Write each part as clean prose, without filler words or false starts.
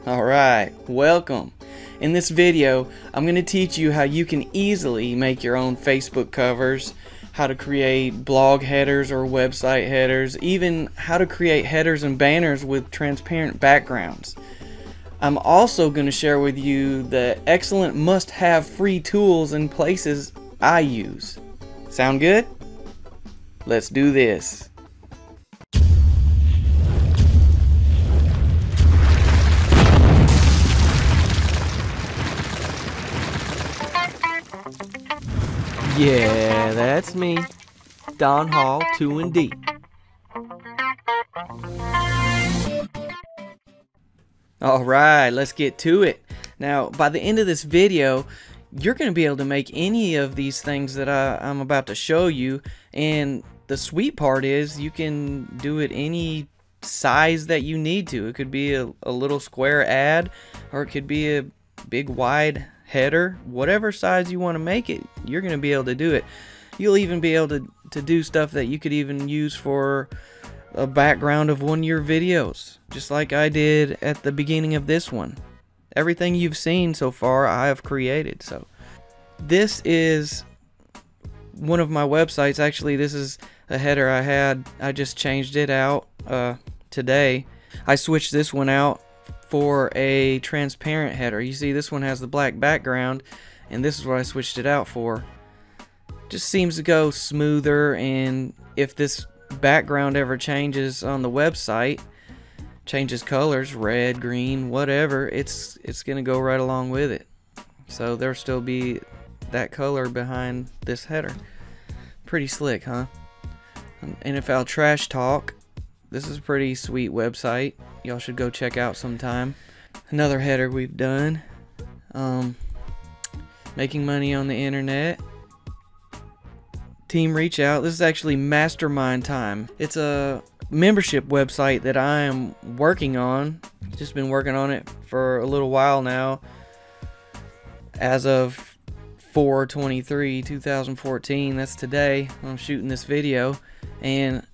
Alright, welcome. In this video, I'm going to teach you how you can easily make your own Facebook covers, how to create blog headers or website headers, even how to create headers and banners with transparent backgrounds. I'm also going to share with you the excellent must-have free tools and places I use. Sound good? Let's do this. Yeah, that's me, Don Hall 2 and D. Alright, let's get to it. Now, by the end of this video, you're going to be able to make any of these things that I'm about to show you, and the sweet part is you can do it any size that you need to. It could be a little square ad, or it could be a big wide header. Whatever size you want to make it, you're going to be able to do it. You'll even be able to do stuff that you could even use for a background of one of your videos, just like I did at the beginning of this one. Everything you've seen so far I have created. So this is one of my websites. Actually, this is a header I had. I just changed it out today. I switched this one out for a transparent header. You see, this one has the black background, and this is what I switched it out for. Just seems to go smoother, and if this background ever changes on the website, changes colors, red, green, whatever, it's gonna go right along with it. So there'll still be that color behind this header. Pretty slick, huh? NFL Trash Talk. This is a pretty sweet website. Y'all should go check out sometime. Another header we've done. Making money on the internet. Team Reach Out. This is actually Mastermind Time. It's a membership website that I am working on. Just been working on it for a little while now. As of 4/23/2014, that's today when I'm shooting this video. And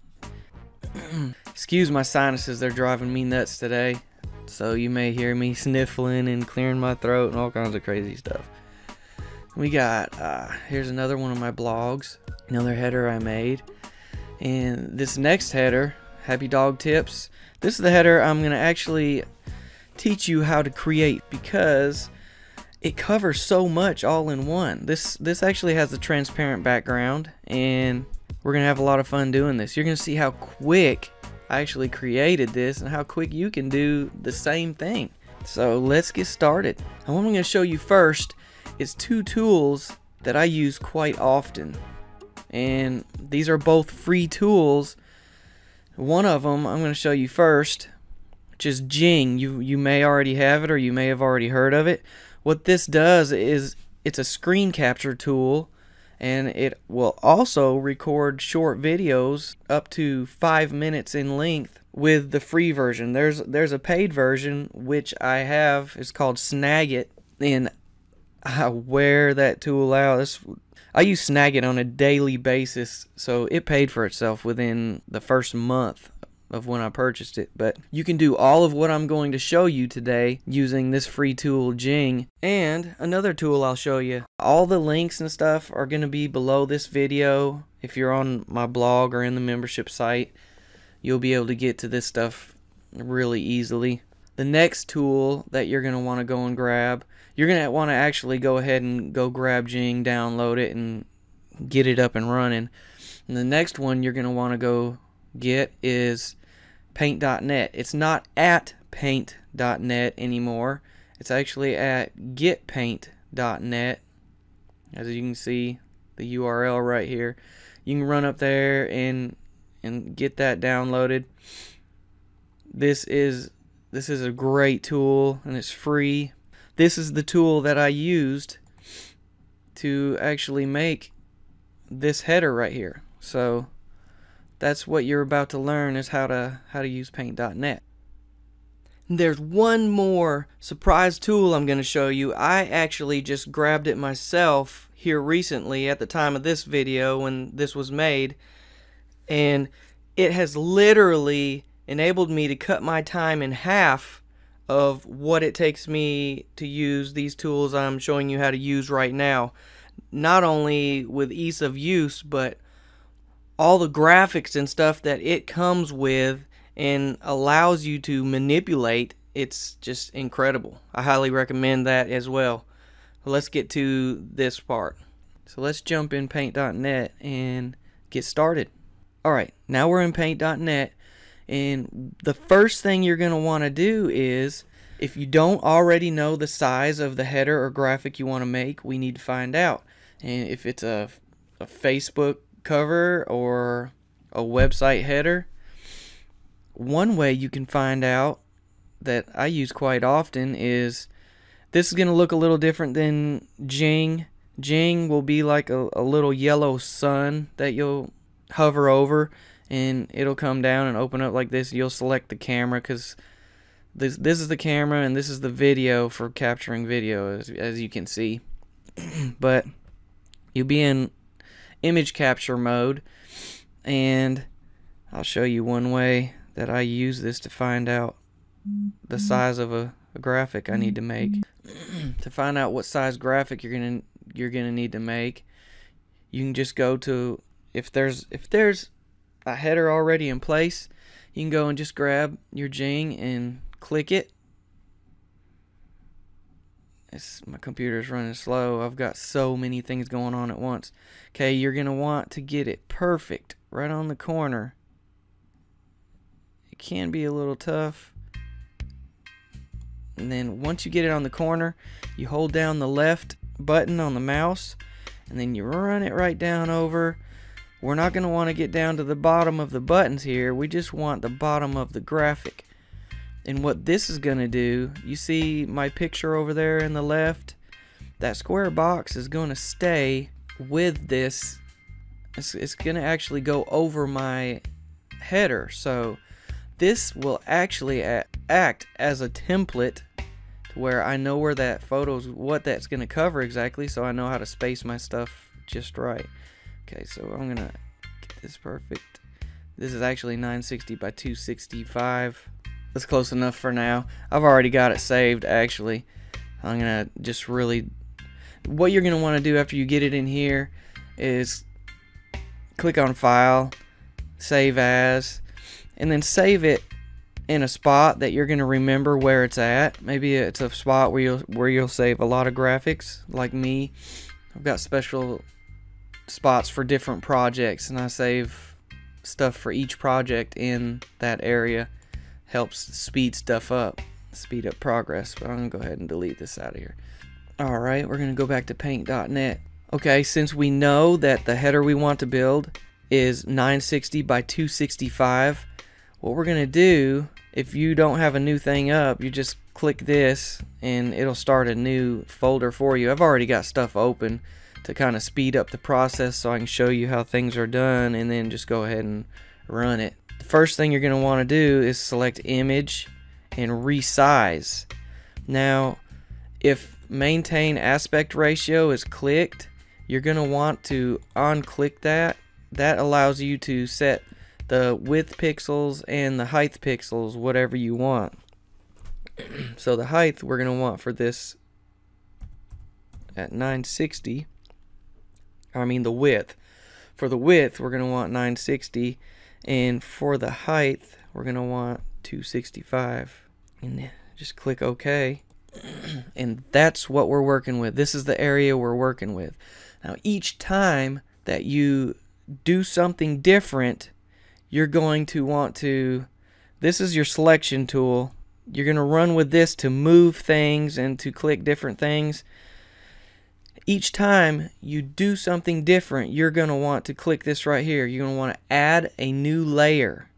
excuse my sinuses, they're driving me nuts today. So you may hear me sniffling and clearing my throat and all kinds of crazy stuff. We got, here's another one of my blogs. Another header I made. And this next header, Happy Dog Tips. This is the header I'm going to actually teach you how to create, because it covers so much all in one. This actually has a transparent background, and we're going to have a lot of fun doing this. You're going to see how quick I actually created this and how quick you can do the same thing. So let's get started. And what I'm going to show you first is two tools that I use quite often. And these are both free tools. One of them I'm going to show you first, which is Jing. You may already have it, or you may have already heard of it. What this does is it's a screen capture tool, and it will also record short videos up to 5 minutes in length with the free version. There's a paid version, which I have. It's called Snagit, and I wear that tool out. I use Snagit on a daily basis, so it paid for itself within the first month of when I purchased it. But you can do all of what I'm going to show you today using this free tool, Jing. And another tool I'll show you. All the links and stuff are going to be below this video. If you're on my blog or in the membership site, you'll be able to get to this stuff really easily. The next tool that you're going to want to go and grab, you're going to want to actually go ahead and go grab Jing, download it, and get it up and running. And the next one you're going to want to go get is paint.net. It's not at paint.net anymore. It's actually at getpaint.net. As you can see, the URL right here. You can run up there and get that downloaded. This is a great tool, and it's free. This is the tool that I used to actually make this header right here. So that's what you're about to learn, is how to use paint.net. There's one more surprise tool I'm going to show you. I actually just grabbed it myself here recently at the time of this video when this was made, and it has literally enabled me to cut my time in half of what it takes me to use these tools I'm showing you how to use right now. Not only with ease of use, but all the graphics and stuff that it comes with and allows you to manipulate. It's just incredible. I highly recommend that as well. Let's get to this part. So let's jump in paint.net and get started. Alright, now we're in paint.net, and the first thing you're going to want to do is, if you don't already know the size of the header or graphic you want to make, we need to find out. And if it's a Facebook cover or a website header, one way you can find out that I use quite often is, this is going to look a little different than Jing. Jing will be like a little yellow sun that you'll hover over, and it'll come down and open up like this. You'll select the camera, because this is the camera and this is the video for capturing video, as you can see. But you'll be in image capture mode, and I'll show you one way that I use this to find out the size of a graphic I need to make. To find out what size graphic you're gonna need to make, you can just go to, if there's a header already in place, you can go and just grab your Jing and click it. My computer's running slow. I've got so many things going on at once. Okay, you're gonna want to get it perfect right on the corner. It can be a little tough. And then once you get it on the corner, you hold down the left button on the mouse, and then you run it right down over. We're not going to want to get down to the bottom of the buttons here. We just want the bottom of the graphic. And what this is going to do, you see my picture over there in the left? That square box is going to stay with this. It's going to actually go over my header. So this will actually act as a template to where I know where that photo's, what that's going to cover exactly, so I know how to space my stuff just right. Okay, so I'm going to get this perfect. This is actually 960 by 265. That's close enough for now. I've already got it saved, actually. I'm going to just really... What you're going to want to do after you get it in here is click on File, Save As, and then save it in a spot that you're going to remember where it's at. Maybe it's a spot where you'll save a lot of graphics, like me. I've got special spots for different projects, and I save stuff for each project in that area. Helps speed stuff up, speed up progress. But I'm going to go ahead and delete this out of here. Alright, we're going to go back to paint.net. Okay, since we know that the header we want to build is 960 by 265, what we're going to do, if you don't have a new thing up, you just click this and it'll start a new folder for you. I've already got stuff open to kind of speed up the process so I can show you how things are done, and then just go ahead and run it. The first thing you're going to want to do is select Image and Resize. Now, if Maintain Aspect Ratio is clicked, you're going to want to unclick that. That allows you to set the width pixels and the height pixels, whatever you want. So the height we're going to want for this at 960. I mean the width. For the width we're going to want 960, and for the height we're going to want 265. And just click OK. And that's what we're working with. This is the area we're working with. Now each time that you do something different, you're going to want to, this is your selection tool. You're going to run with this to move things and to click different things. Each time you do something different, you're going to want to click this right here. You're going to want to add a new layer.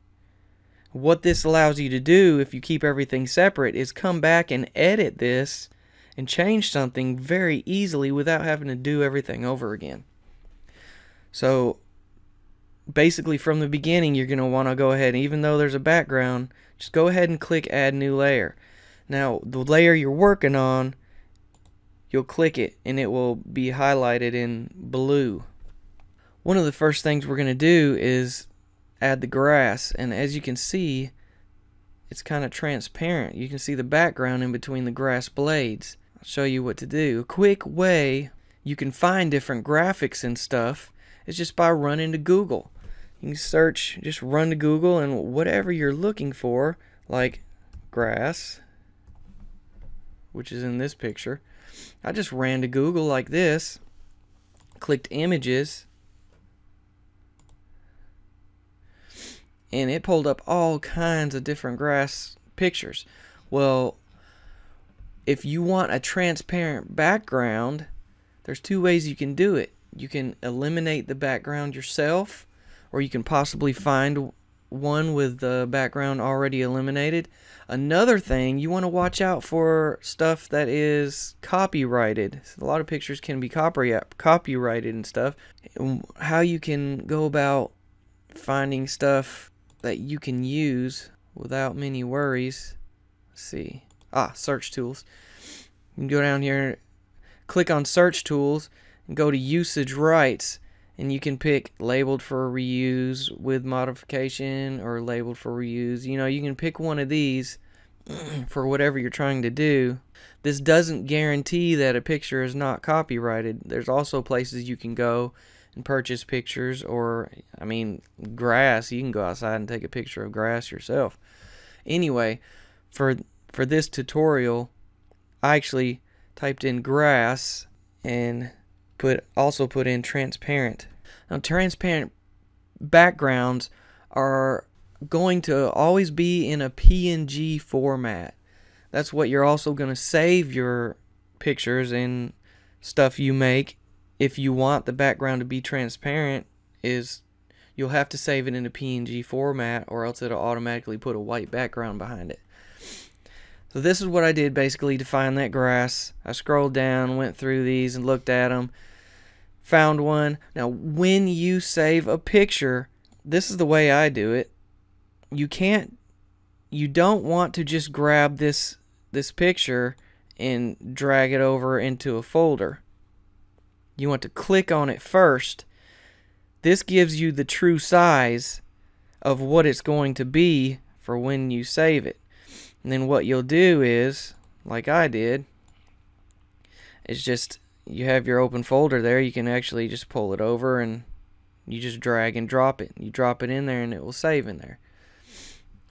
What this allows you to do, if you keep everything separate, is come back and edit this and change something very easily without having to do everything over again. So basically from the beginning, you're going to want to go ahead, even though there's a background, just go ahead and click Add New Layer. Now the layer you're working on, you'll click it and it will be highlighted in blue. One of the first things we're going to do is add the grass, and as you can see, it's kind of transparent. You can see the background in between the grass blades. I'll show you what to do. A quick way you can find different graphics and stuff is just by running to Google. You can search, just run to Google, and whatever you're looking for, like grass, which is in this picture, I just ran to Google like this, clicked images, and it pulled up all kinds of different grass pictures. Well, if you want a transparent background, there's two ways you can do it. You can eliminate the background yourself, or you can possibly find one with the background already eliminated. Another thing, you want to watch out for stuff that is copyrighted. A lot of pictures can be copyrighted and stuff. How you can go about finding stuff that you can use without many worries. Let's see. Search tools. You can go down here, click on search tools, and go to usage rights. And you can pick labeled for reuse with modification or labeled for reuse. You know, you can pick one of these for whatever you're trying to do. This doesn't guarantee that a picture is not copyrighted. There's also places you can go and purchase pictures, or, I mean, grass. You can go outside and take a picture of grass yourself. Anyway, for this tutorial, I actually typed in grass and also put in transparent. Now, transparent backgrounds are going to always be in a PNG format. That's what you're also going to save your pictures and stuff you make. If you want the background to be transparent, you'll have to save it in a PNG format, or else it'll automatically put a white background behind it. So this is what I did basically to find that grass. I scrolled down, went through these and looked at them. Found one. Now, when you save a picture, this is the way I do it. You don't want to just grab this picture and drag it over into a folder. You want to click on it first. This gives you the true size of what it's going to be for when you save it. And then what you'll do is, like I did, is just, you have your open folder there. You can actually just pull it over and you just drag and drop it. You drop it in there and it will save in there.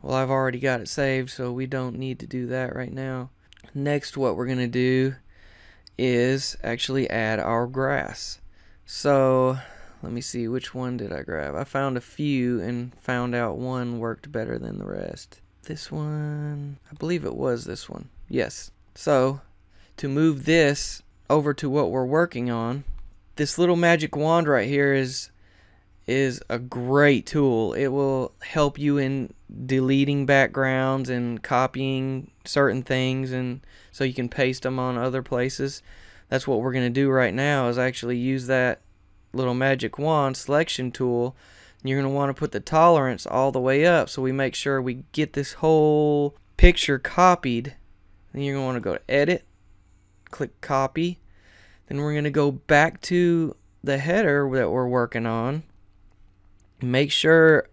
Well, I've already got it saved, so we don't need to do that right now. Next, what we're going to do is actually add our grass. So let me see, which one did I grab? I found a few and found out one worked better than the rest. This one, I believe it was this one. Yes. So to move this over to what we're working on, this little magic wand right here is a great tool. It will help you in deleting backgrounds and copying certain things, and so you can paste them on other places. That's what we're going to do right now, is actually use that little magic wand selection tool. And you're going to want to put the tolerance all the way up so we make sure we get this whole picture copied. Then you're going to want to go to edit, click copy. Then we're going to go back to the header that we're working on. Make sure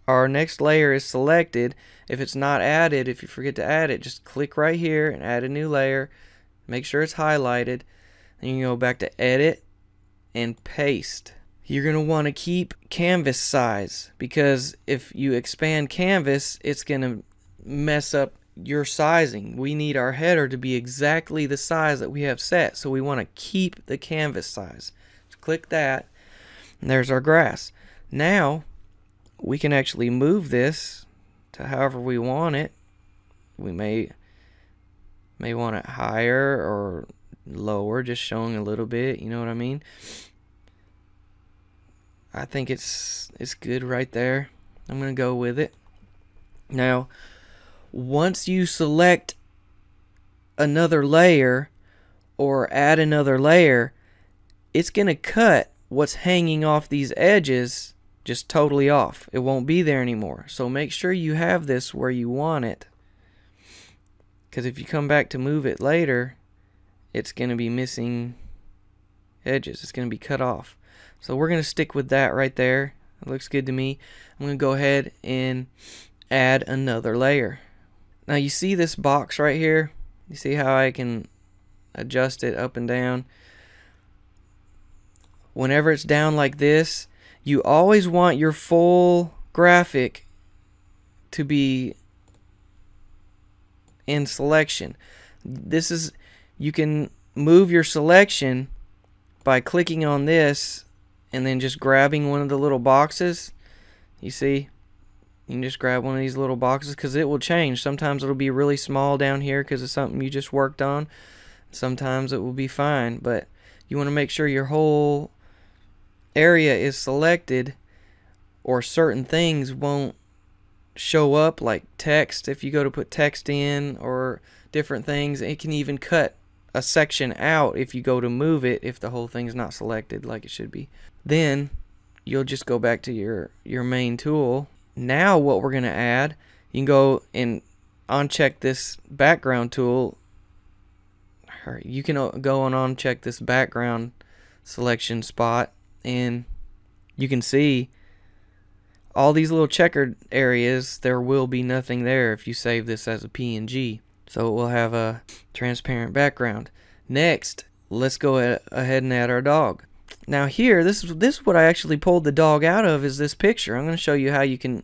our next layer is selected. If it's not added, if you forget to add it, just click right here and add a new layer. Make sure it's highlighted. Then you can go back to edit and paste. You're going to want to keep canvas size, because if you expand canvas, it's going to mess up your sizing. We need our header to be exactly the size that we have set, so we want to keep the canvas size. So click that, and there's our grass. Now we can actually move this to however we want it. We may want it higher or lower, just showing a little bit, you know what I mean? I think it's good right there. I'm going to go with it. Now, once you select another layer or add another layer, it's going to cut what's hanging off these edges just totally off. It won't be there anymore. So make sure you have this where you want it, because if you come back to move it later, it's going to be missing edges. It's going to be cut off. So we're going to stick with that right there. It looks good to me. I'm going to go ahead and add another layer. Now you see this box right here? You see how I can adjust it up and down? Whenever it's down like this, you always want your full graphic to be in selection. This is, you can move your selection by clicking on this and then just grabbing one of the little boxes. You see, you can just grab one of these little boxes because it will change. Sometimes it'll be really small down here because it's something you just worked on. Sometimes it will be fine, but you want to make sure your whole area is selected, or certain things won't show up, like text. If you go to put text in or different things, it can even cut a section out if you go to move it, if the whole thing's not selected like it should be. Then you'll just go back to your main tool. Now what we're going to add, you can go and uncheck this background tool. Or you can go and uncheck this background selection spot, and you can see all these little checkered areas. There will be nothing there if you save this as a PNG. So it will have a transparent background. Next, let's go ahead and add our dog. Now here, this is what I actually pulled the dog out of, is this picture. I'm going to show you how you can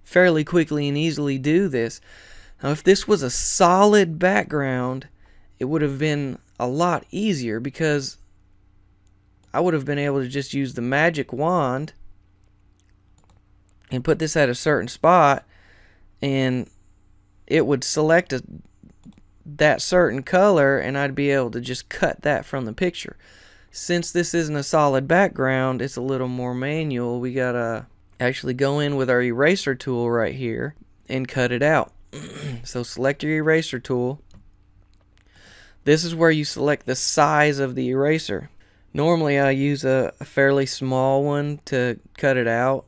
fairly quickly and easily do this. Now if this was a solid background, it would have been a lot easier, because I would have been able to just use the magic wand and put this at a certain spot, and it would select that certain color, and I'd be able to just cut that from the picture. Since this isn't a solid background, it's a little more manual. We gotta actually go in with our eraser tool right here and cut it out. So select your eraser tool. This is where you select the size of the eraser. Normally I use a fairly small one to cut it out,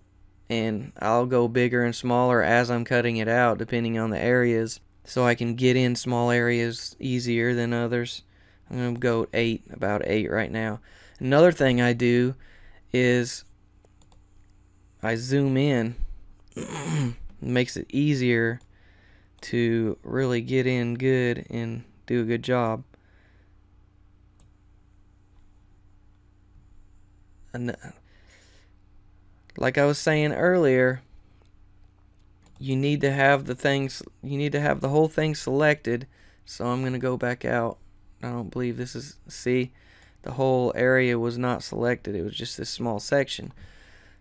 and I'll go bigger and smaller as I'm cutting it out depending on the areas, so I can get in small areas easier than others. I'm going to go about 8 right now. Another thing I do is I zoom in. It makes it easier to really get in good and do a good job. And like I was saying earlier, you need to have the whole thing selected. So I'm going to go back out. I don't believe this is, see, the whole area was not selected. It was just this small section.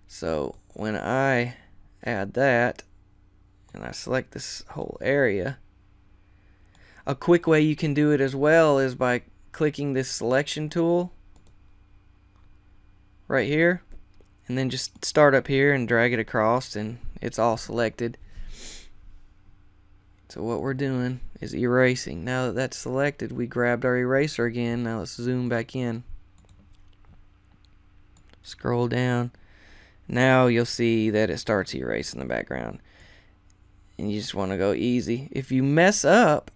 So when I add that and I select this whole area, a quick way you can do it as well is by clicking this selection tool right here, and then just start up here and drag it across, and it's all selected. So what we're doing is erasing. Now that that's selected, we grabbed our eraser again. Now let's zoom back in. Scroll down. Now you'll see that it starts erasing the background. And you just want to go easy. If you mess up,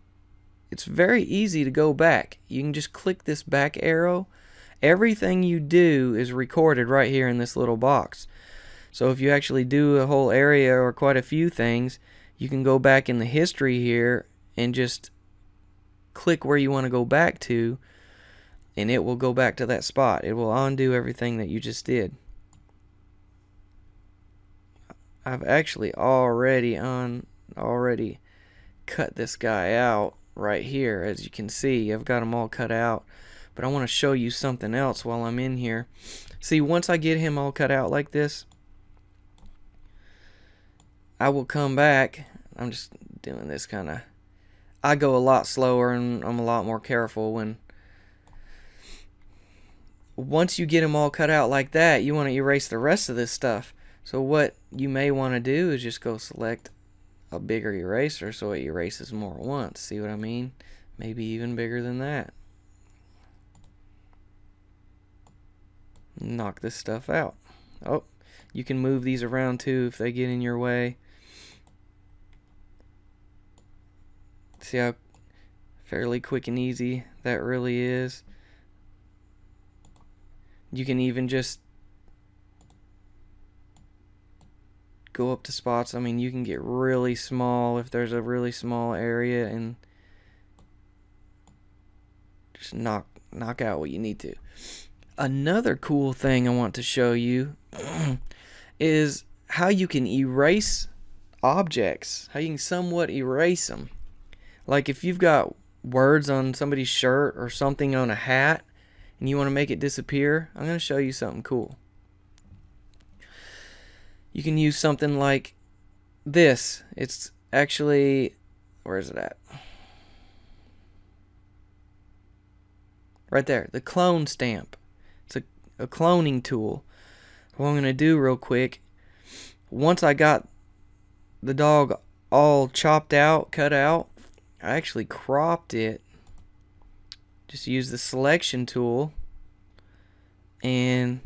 it's very easy to go back. You can just click this back arrow. Everything you do is recorded right here in this little box. So if you actually do a whole area or quite a few things, you can go back in the history here and just click where you want to go back to, and it will go back to that spot. It will undo everything that you just did. I've actually already cut this guy out right here. As you can see, I've got them all cut out. But I want to show you something else while I'm in here. See, once I get him all cut out like this, I will come back. I'm just doing this kind of, I go a lot slower and I'm a lot more careful when, once you get them all cut out like that, you want to erase the rest of this stuff. So what you may want to do is just go select a bigger eraser so it erases more at once. See what I mean? Maybe even bigger than that. Knock this stuff out. Oh, you can move these around too if they get in your way. See how fairly quick and easy that really is. You can even just go up to spots. I mean, you can get really small if there's a really small area and just knock out what you need to. Another cool thing I want to show you is how you can erase objects, how you can somewhat erase them. Like if you've got words on somebody's shirt or something on a hat and you want to make it disappear, I'm going to show you something cool. You can use something like this. It's actually, where is it at? Right there, the clone stamp. It's a cloning tool. What I'm going to do real quick, once I got the dog all chopped out, cut out, I actually cropped it. Just use the selection tool and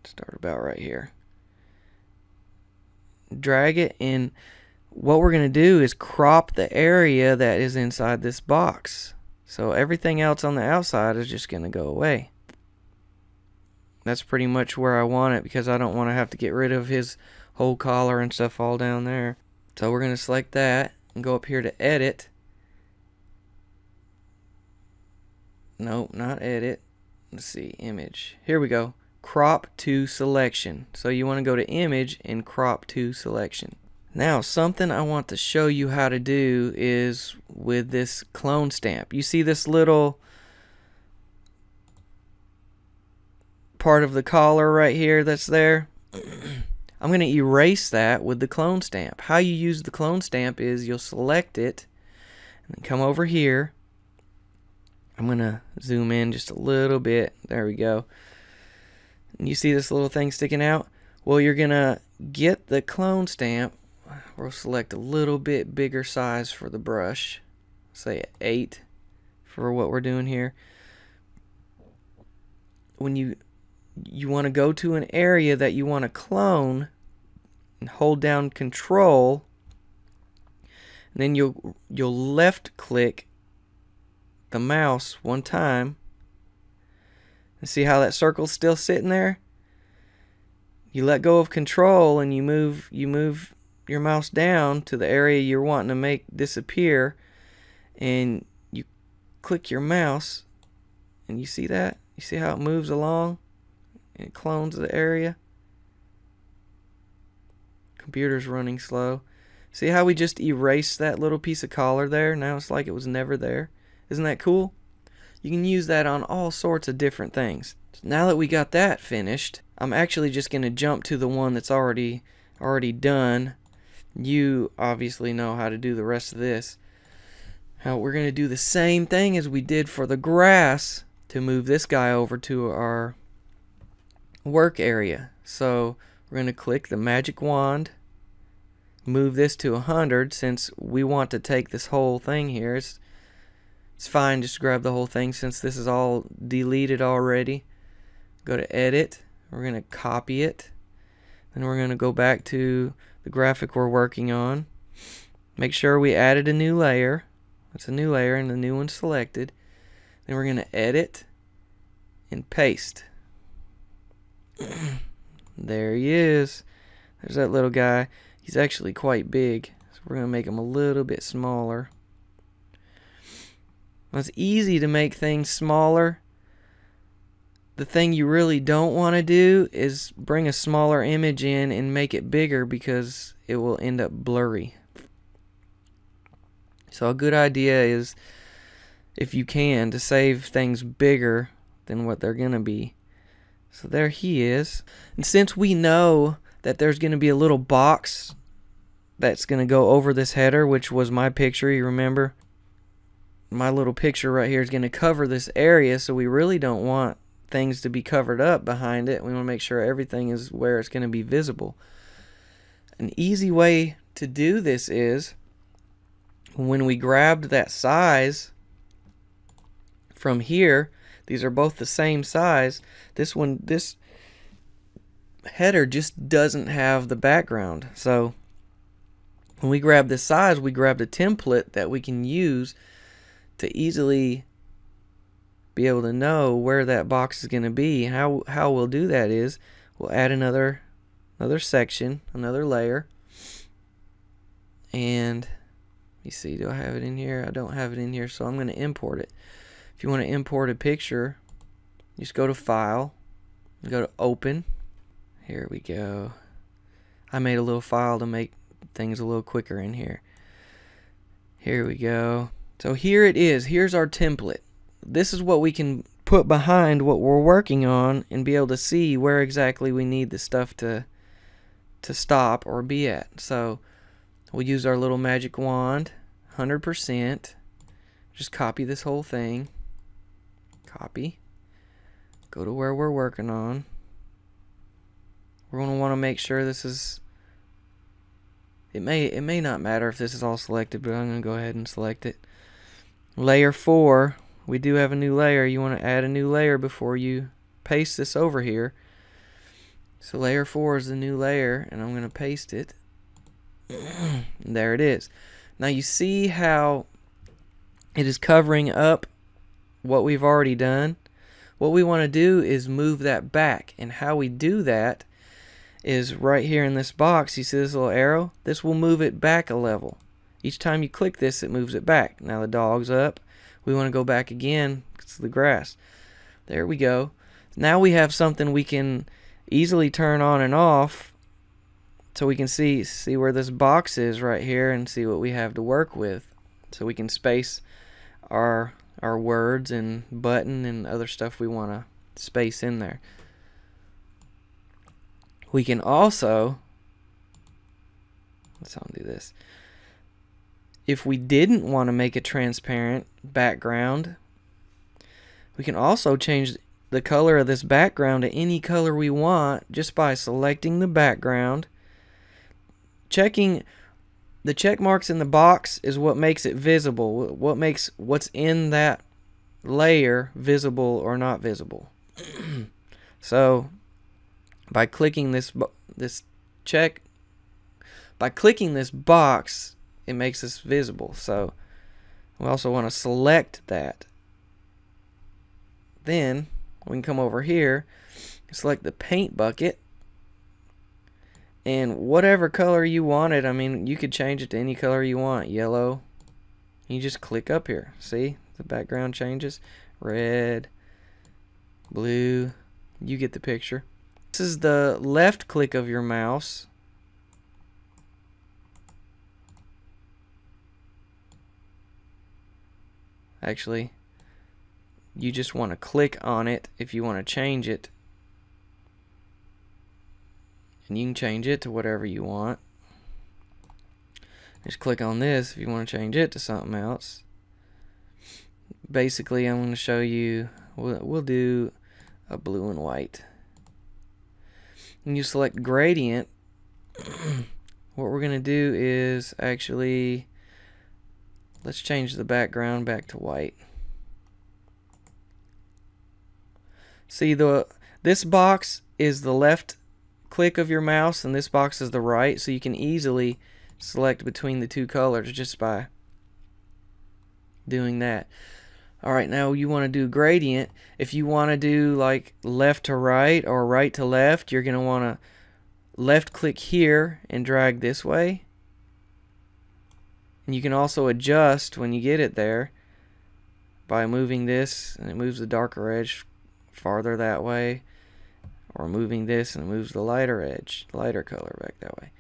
start about right here. Drag it, and what we're going to do is crop the area that is inside this box. So everything else on the outside is just going to go away. That's pretty much where I want it because I don't want to have to get rid of his whole collar and stuff all down there. So we're going to select that and go up here to edit. Nope, not edit. Let's see, image. Here we go. Crop to selection. So you want to go to image and crop to selection. Now something I want to show you how to do is with this clone stamp. You see this little part of the collar right here that's there? I'm going to erase that with the clone stamp. How you use the clone stamp is you'll select it and then come over here. I'm going to zoom in just a little bit. There we go. And you see this little thing sticking out? Well, you're going to get the clone stamp. We'll select a little bit bigger size for the brush. Say 8 for what we're doing here. When you want to go to an area that you want to clone and hold down Control, and then you'll left click the mouse one time and see how that circle's still sitting there. You let go of Control and you move your mouse down to the area you're wanting to make disappear, and you click your mouse and you see that? You see how it moves along? It clones the area. Computer's running slow. See how we just erased that little piece of collar there? Now it's like it was never there. Isn't that cool? You can use that on all sorts of different things. So now that we got that finished, I'm actually just going to jump to the one that's already done. You obviously know how to do the rest of this. Now we're going to do the same thing as we did for the grass to move this guy over to our work area. So we're going to click the magic wand, move this to 100 since we want to take this whole thing here. It's fine, just grab the whole thing since this is all deleted already. Go to edit, we're going to copy it, then we're going to go back to the graphic we're working on. Make sure we added a new layer. That's a new layer and the new one's selected. Then we're going to edit and paste. There he is. There's that little guy. He's actually quite big, so we're going to make him a little bit smaller. Well, it's easy to make things smaller. The thing you really don't want to do is bring a smaller image in and make it bigger because it will end up blurry. So a good idea is, if you can, to save things bigger than what they're going to be. So there he is. And since we know that there's going to be a little box that's going to go over this header, which was my picture, you remember? My little picture right here is going to cover this area, so we really don't want things to be covered up behind it. We want to make sure everything is where it's going to be visible. An easy way to do this is when we grabbed that size from here, these are both the same size. This header just doesn't have the background. So when we grab this size, we grabbed a template that we can use to easily be able to know where that box is going to be. How we'll do that is we'll add another another section, another layer. And you see, do I have it in here? I don't have it in here, so I'm going to import it. If you want to import a picture, just go to File, go to Open. Here we go. I made a little file to make things a little quicker in here. Here we go. So here it is. Here's our template. This is what we can put behind what we're working on and be able to see where exactly we need the stuff to stop or be at. So we'll use our little magic wand, 100%. Just copy this whole thing. Copy. Go to where we're working on. We're going to want to make sure this is... It may not matter if this is all selected, but I'm going to go ahead and select it. Layer 4. We do have a new layer. You want to add a new layer before you paste this over here. So layer 4 is the new layer, and I'm going to paste it. There it is. Now you see how it is covering up what we've already done. What we want to do is move that back, and how we do that is right here in this box. You see this little arrow? This will move it back a level. Each time you click this, it moves it back. Now the dog's up. We want to go back again. It's the grass. There we go. Now we have something we can easily turn on and off, so we can see where this box is right here and see what we have to work with. So we can space our words and button and other stuff we want to space in there. We can also, let's undo this. If we didn't want to make a transparent background, we can also change the color of this background to any color we want just by selecting the background. Checking the check marks in the box is what makes it visible, what makes what's in that layer visible or not visible. So by clicking this box, it makes this visible. So we also want to select that. Then we can come over here, select the paint bucket, and whatever color you wanted, I mean, you could change it to any color you want. Yellow. You just click up here. See? The background changes. Red, blue. You get the picture. This is the left click of your mouse. Actually, you just want to click on it if you want to change it. And you can change it to whatever you want. Just click on this if you want to change it to something else. Basically, I'm going to show you, we'll do a blue and white. And you select gradient. What we're going to do is actually, let's change the background back to white. See, this box is the left click of your mouse and this box is the right, so you can easily select between the two colors just by doing that. Alright, now you want to do gradient. If you want to do like left to right or right to left, you're going to want to left click here and drag this way. And you can also adjust when you get it there by moving this, and it moves the darker edge farther that way, or moving this and it moves the lighter edge, lighter color back that way.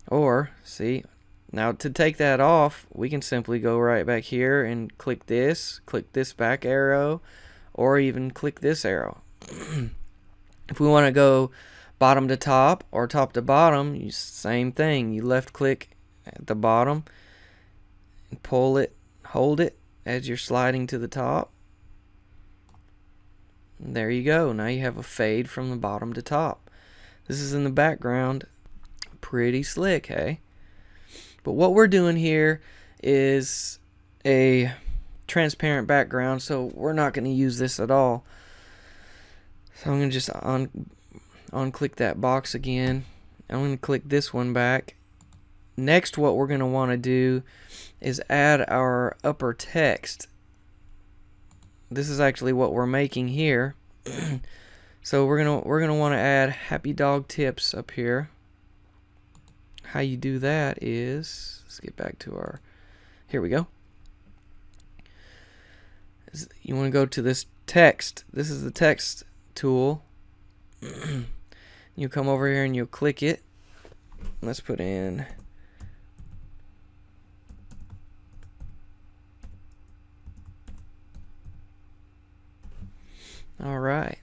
Or, see, now to take that off, we can simply go right back here and click this back arrow, or even click this arrow. If we want to go bottom to top or top to bottom, same thing. You left click at the bottom and pull it, hold it as you're sliding to the top. And there you go. Now you have a fade from the bottom to top. This is in the background. Pretty slick, hey? But what we're doing here is a transparent background, so we're not going to use this at all. So I'm going to just unclick that box again. I'm going to click this one back. Next, what we're going to want to do is add our upper text. This is actually what we're making here. So we're gonna want to add happy dog tips up here. How you do that is, let's get back to our, here we go. You want to go to this text. This is the text tool. You come over here and you'll click it. Let's put in alright.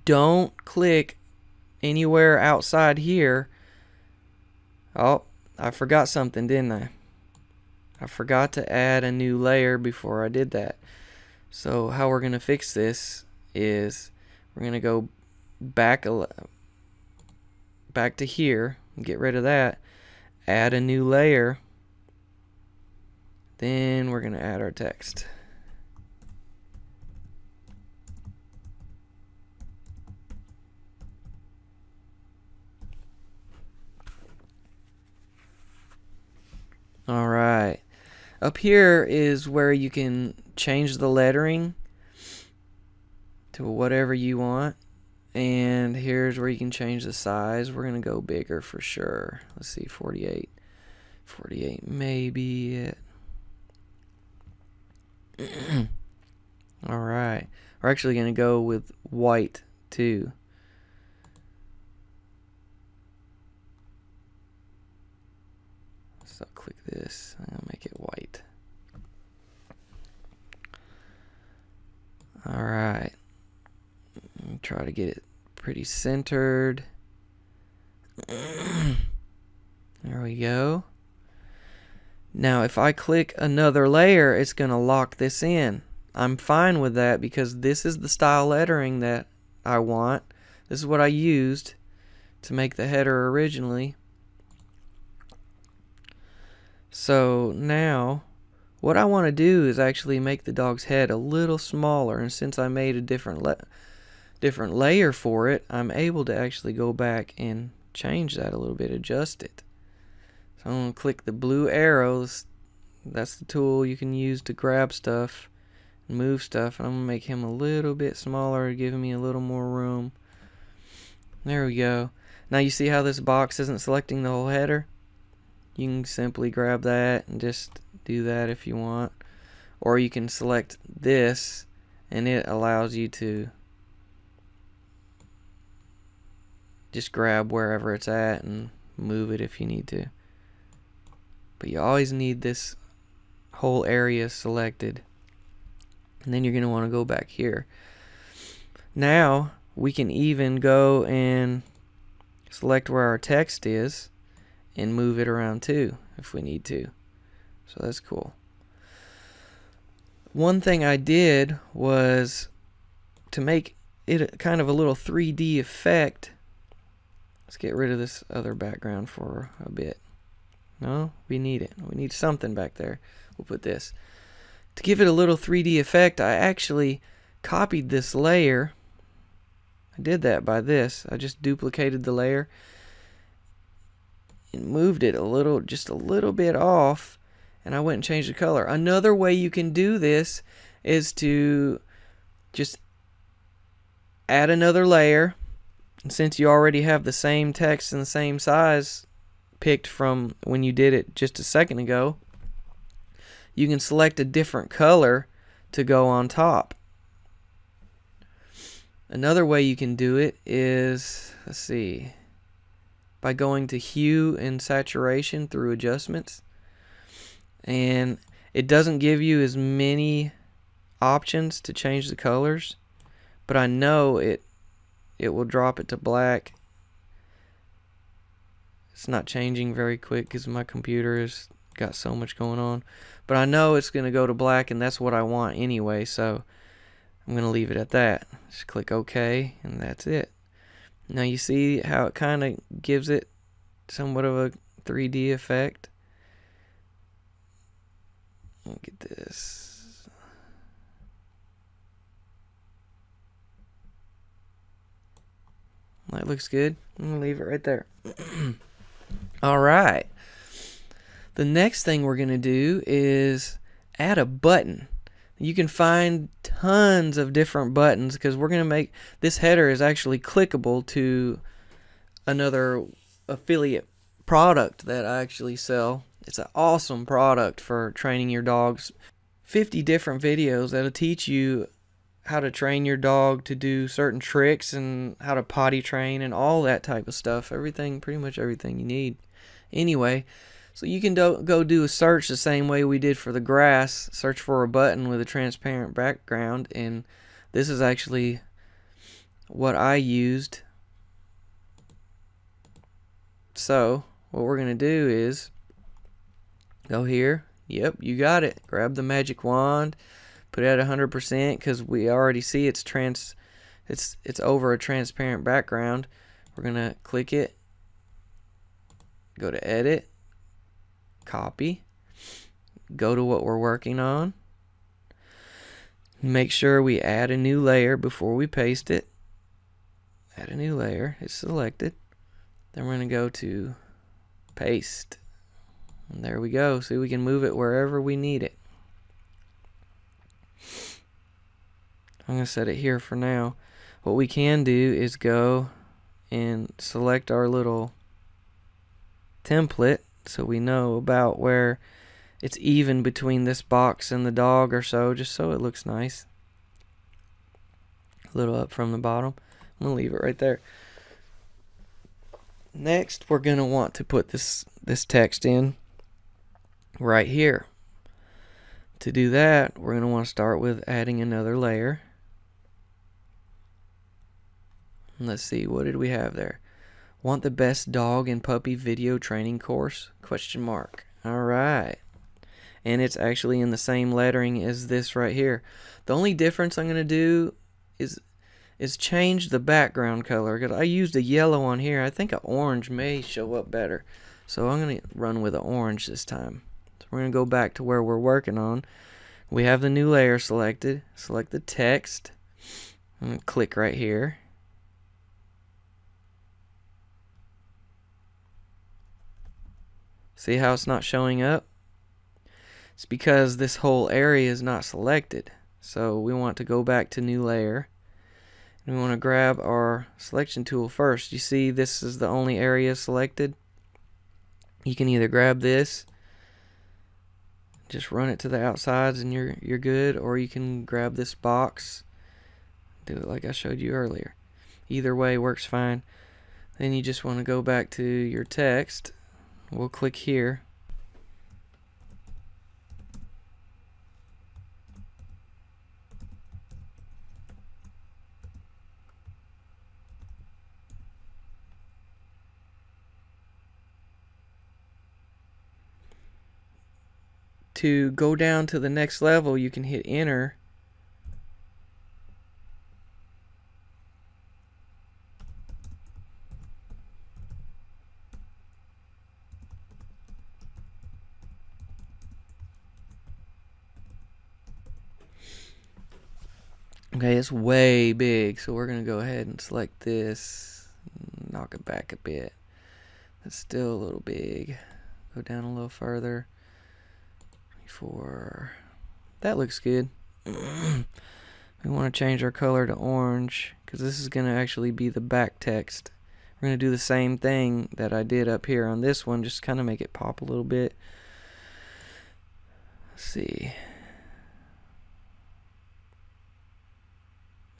Don't click anywhere outside here. Oh, I forgot something, didn't I? I forgot to add a new layer before I did that. So how we're going to fix this is we're going to go back to here, get rid of that, add a new layer, then we're going to add our text. Alright, up here is where you can change the lettering to whatever you want, and here's where you can change the size. We're gonna go bigger for sure. Let's see, 48 may be it. Alright, we're actually gonna go with white too. So click this, I'll make it white. Alright, try to get it pretty centered. There we go. Now if I click another layer, it's going to lock this in. I'm fine with that because this is the style lettering that I want. This is what I used to make the header originally. So now what I want to do is actually make the dog's head a little smaller, and since I made a different layer for it, I'm able to actually go back and change that a little bit, adjust it. So I'm going to click the blue arrows. That's the tool you can use to grab stuff and move stuff, and I'm going to make him a little bit smaller, giving me a little more room. There we go. Now you see how this box isn't selecting the whole header? You can simply grab that and just do that if you want, or you can select this and it allows you to just grab wherever it's at and move it if you need to. But you always need this whole area selected, and then you're going to want to go back here. Now we can even go and select where our text is and move it around too if we need to. So that's cool. One thing I did was to make it kind of a little 3D effect. Let's get rid of this other background for a bit. No, we need it. We need something back there. We'll put this. To give it a little 3D effect, I actually copied this layer. I did that by this. I just duplicated the layer and moved it a little, just a little bit off, and I went and changed the color. Another way you can do this is to just add another layer, and since you already have the same text and the same size picked from when you did it just a second ago, you can select a different color to go on top. Another way you can do it is, let's see, by going to hue and saturation through adjustments, and it doesn't give you as many options to change the colors, but I know it will drop it to black. It's not changing very quick because my computer has got so much going on, but I know it's going to go to black, and that's what I want anyway, so I'm going to leave it at that. Just click OK, and that's it. Now you see how it kind of gives it somewhat of a 3D effect. Look at this. That looks good. I'm going to leave it right there. Alright. The next thing we're going to do is add a button. You can find tons of different buttons because we're going to make this header is actually clickable to another affiliate product that I actually sell. It's an awesome product for training your dogs. 50 different videos that'll teach you how to train your dog to do certain tricks and how to potty train and all that type of stuff. Everything, pretty much everything you need. Anyway, so you can go do a search the same way we did for the grass. Search for a button with a transparent background, and this is actually what I used. So what we're going to do is go here. Yep, you got it. Grab the magic wand, put it at 100% because we already see it's over a transparent background. We're going to click it, go to edit, copy, go to what we're working on, make sure we add a new layer before we paste it. Add a new layer, it's selected. Then we're going to go to paste, and there we go. See, we can move it wherever we need it. I'm going to set it here for now. What we can do is go and select our little template so we know about where it's even between this box and the dog or so, just so it looks nice. A little up from the bottom. I'm going to leave it right there. Next, we're going to want to put this text in right here. To do that, we're going to want to start with adding another layer. Let's see, what did we have there? Want the best dog and puppy video training course? Question mark. Alright. And it's actually in the same lettering as this right here. The only difference I'm going to do is change the background color, because I used a yellow on here. I think an orange may show up better. So I'm going to run with an orange this time. So we're going to go back to where we're working on. We have the new layer selected. Select the text. I'm going to click right here. See how it's not showing up? It's because this whole area is not selected. So we want to go back to new layer. And we want to grab our selection tool first. You see this is the only area selected. You can either grab this, just run it to the outsides and you're good, or you can grab this box, do it like I showed you earlier. Either way works fine. Then you just want to go back to your text. We'll click here. To go down to the next level, you can hit enter. Okay, it's way big, so we're going to go ahead and select this, knock it back a bit. It's still a little big. Go down a little further. 24. That looks good. We want to change our color to orange, because this is going to actually be the back text. We're going to do the same thing that I did up here on this one, just kind of make it pop a little bit. Let's see.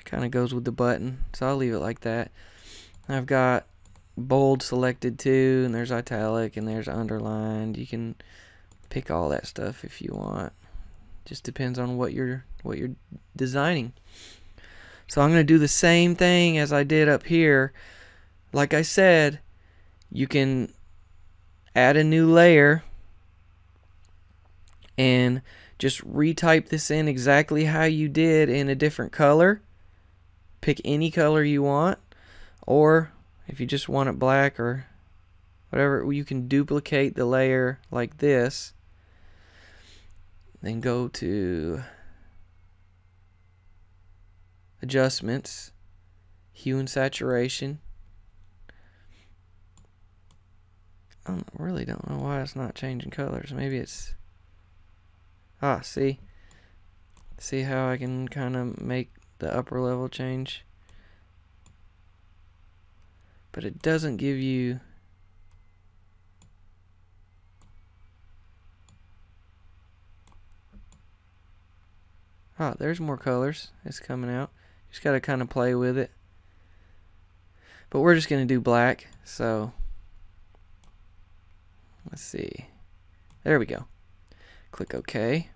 Kind of goes with the button, so I'll leave it like that. I've got bold selected too, and there's italic and there's underlined. You can pick all that stuff if you want. Just depends on what you're designing. So I'm going to do the same thing as I did up here. Like I said, you can add a new layer and just retype this in exactly how you did in a different color. Pick any color you want, or if you just want it black or whatever, you can duplicate the layer like this. Then go to adjustments, hue and saturation. I really don't know why it's not changing colors. Maybe it's see, See how I can kind of make the upper level change? But it doesn't give you... Oh, there's more colors. It's coming out. Just got to kind of play with it. But we're just going to do black. So, let's see. There we go. Click OK.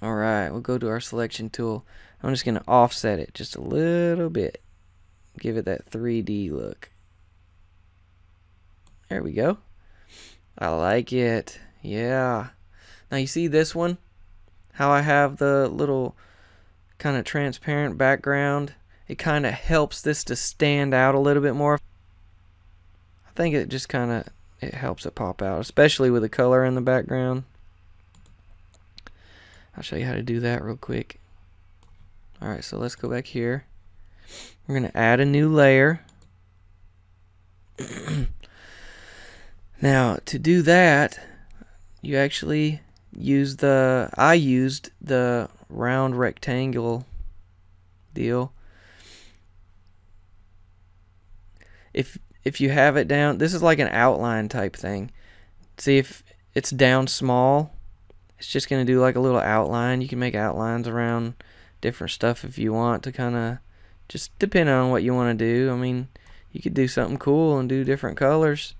Alright, we'll go to our selection tool. I'm just going to offset it just a little bit. Give it that 3D look. There we go. I like it. Yeah. Now you see this one? How I have the little kind of transparent background? It kind of helps this to stand out a little bit more. I think it just kind of, it helps it pop out, especially with the color in the background. I'll show you how to do that real quick. Alright, so let's go back here. We're going to add a new layer. Now, to do that, you actually use I used the round rectangle deal. If you have it down, this is like an outline type thing. See, if it's down small, it's just going to do like a little outline. You can make outlines around different stuff if you want to, kind of just depending on what you want to do. I mean, you could do something cool and do different colors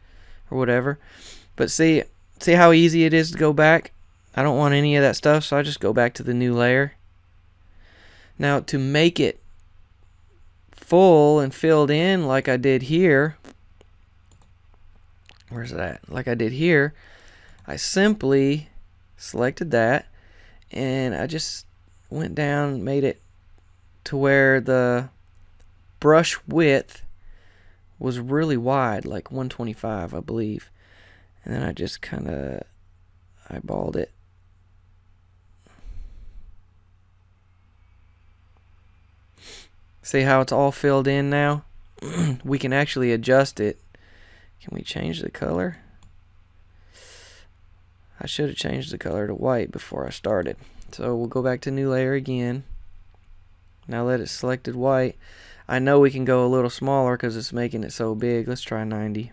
or whatever. But see how easy it is to go back? I don't want any of that stuff, so I just go back to the new layer. Now, to make it full and filled in like I did here, where's that? Like I did here, I simply selected that and I just went down, made it to where the brush width was really wide, like 125, I believe. And then I just kind of eyeballed it. See how it's all filled in now? We can actually adjust it. Can we change the color? I should have changed the color to white before I started. So we'll go back to new layer again. Now that it's selected white, I know we can go a little smaller because it's making it so big. Let's try 90.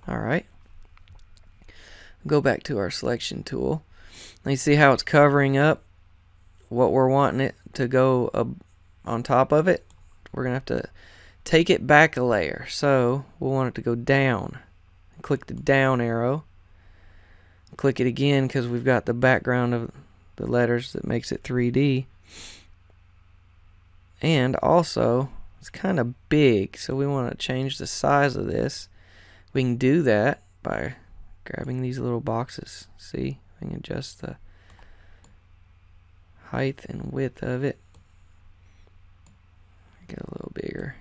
Alright. Go back to our selection tool. Now you see how it's covering up what we're wanting it to go on top of it? We're going to have to take it back a layer. So we'll want it to go down. Click the down arrow. Click it again because we've got the background of the letters that makes it 3D. And also, it's kind of big, so we want to change the size of this. We can do that by grabbing these little boxes. See? We can adjust the height and width of it. Get a little bigger.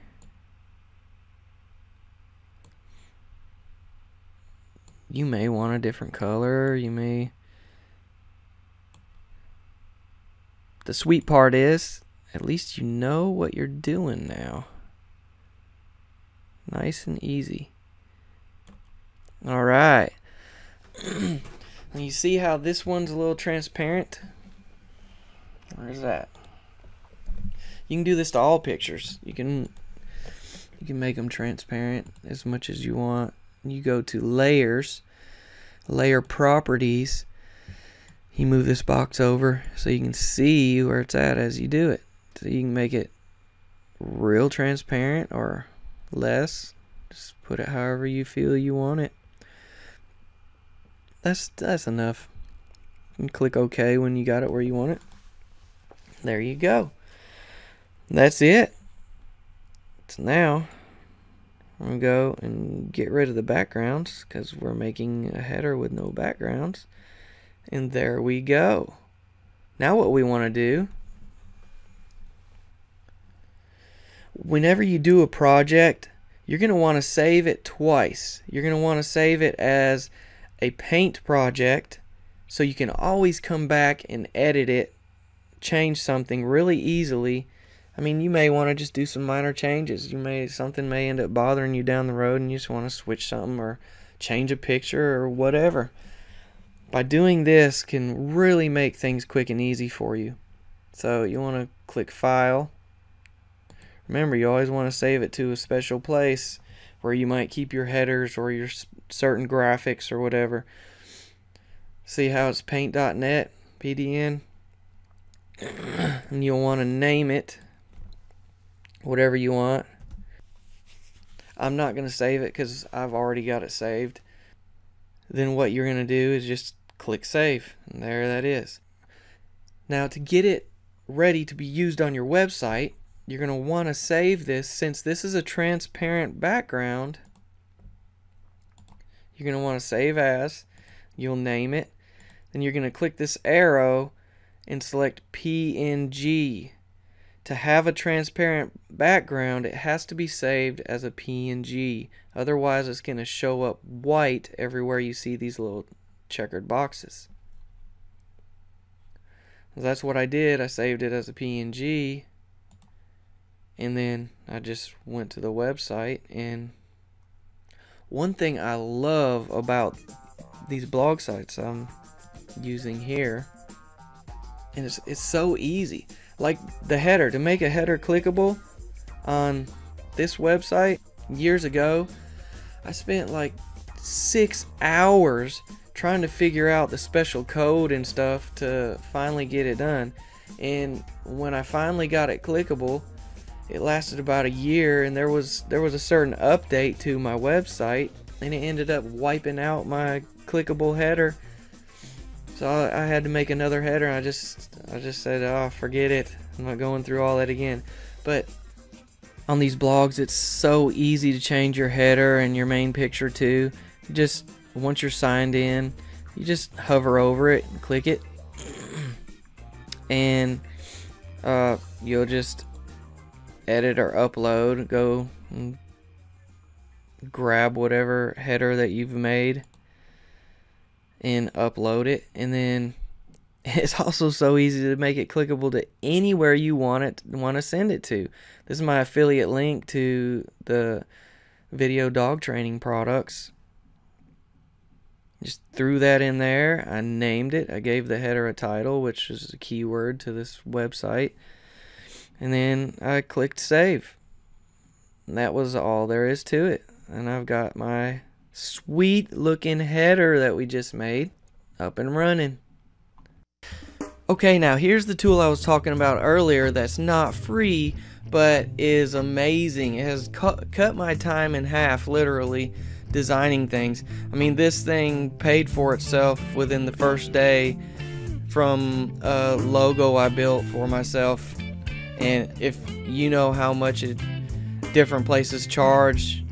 You may want a different color. You may... The sweet part is, at least you know what you're doing now. Nice and easy. Alright. And you see how this one's a little transparent? Where's that? You can do this to all pictures. You can make them transparent as much as you want. You go to layers, layer properties. You move this box over so you can see where it's at as you do it. So you can make it real transparent or less. Just put it however you feel you want it. That's enough. And click OK when you got it where you want it. There you go. That's it. So now I'm going to go and get rid of the backgrounds because we're making a header with no backgrounds. And there we go. Now what we want to do, whenever you do a project, you're going to want to save it twice. You're going to want to save it as a paint project so you can always come back and edit it, change something really easily. I mean, you may want to just do some minor changes. Something may end up bothering you down the road and you just want to switch something or change a picture or whatever. By doing this can really make things quick and easy for you. So you want to click File. Remember, you always want to save it to a special place where you might keep your headers or your certain graphics or whatever. See how it's paint.net, PDN? And you'll want to name it whatever you want. I'm not going to save it because I've already got it saved. Then what you're going to do is just click Save, and there that is. Now, to get it ready to be used on your website, you're going to want to save this. Since this is a transparent background, you're going to want to save as. You'll name it. Then you're going to click this arrow and select PNG. To have a transparent background, it has to be saved as a PNG. Otherwise, it's going to show up white everywhere you see these little checkered boxes. That's what I did. I saved it as a PNG. And then I just went to the website. And one thing I love about these blog sites I'm using here, and it's so easy. Like the header, to make a header clickable on this website years ago, I spent like 6 hours trying to figure out the special code and stuff to finally get it done. And when I finally got it clickable, it lasted about a year, and there was a certain update to my website, and it ended up wiping out my clickable header. So I had to make another header, and I just said, oh, forget it. I'm not going through all that again. But on these blogs, it's so easy to change your header and your main picture too. Just once you're signed in, you just hover over it and click it, and you'll just edit or upload. Go and grab whatever header that you've made and upload it. And then it's also so easy to make it clickable to anywhere you want to send it to. This is my affiliate link to the video dog training products. Just threw that in there. I named it. I gave the header a title, which is a keyword to this website. And then I clicked Save. And that was all there is to it. And I've got my sweet looking header that we just made up and running. Okay, now here's the tool I was talking about earlier that's not free but is amazing. It has cut my time in half, literally, designing things. I mean, this thing paid for itself within the first day from a logo I built for myself. And if you know how much different places charge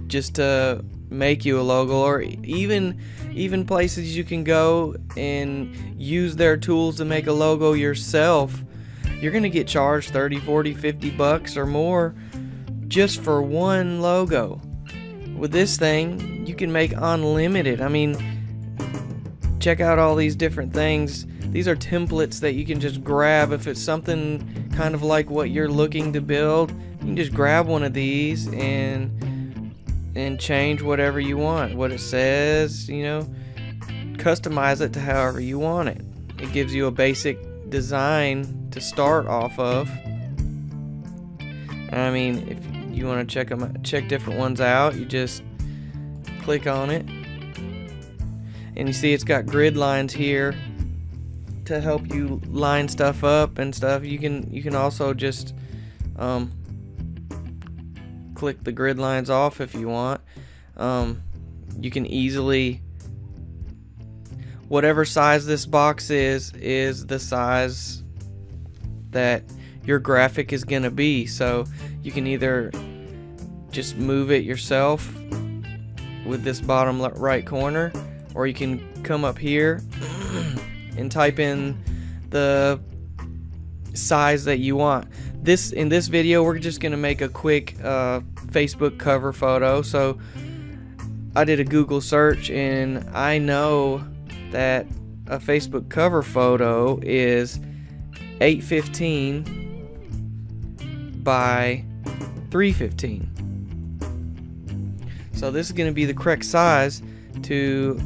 just to make you a logo, or even places you can go and use their tools to make a logo yourself, you're gonna get charged 30, 40, 50 bucks or more just for one logo. With this thing, you can make unlimited. I mean, check out all these different things. These are templates that you can just grab. If it's something kind of like what you're looking to build, you can just grab one of these and change whatever you want, what it says, you know, customize it to however you want it. It gives you a basic design to start off of. I mean, if you want to check different ones out, you just click on it, and you see it's got grid lines here to help you line stuff up and stuff. You can also just click the grid lines off if you want. You can easily, whatever size this box is the size that your graphic is gonna be. So you can either just move it yourself with this bottom right corner, or you can come up here and type in the size that you want. In this video, we're just gonna make a quick Facebook cover photo. So I did a Google search, and I know that a Facebook cover photo is 815 by 315. So this is going to be the correct size to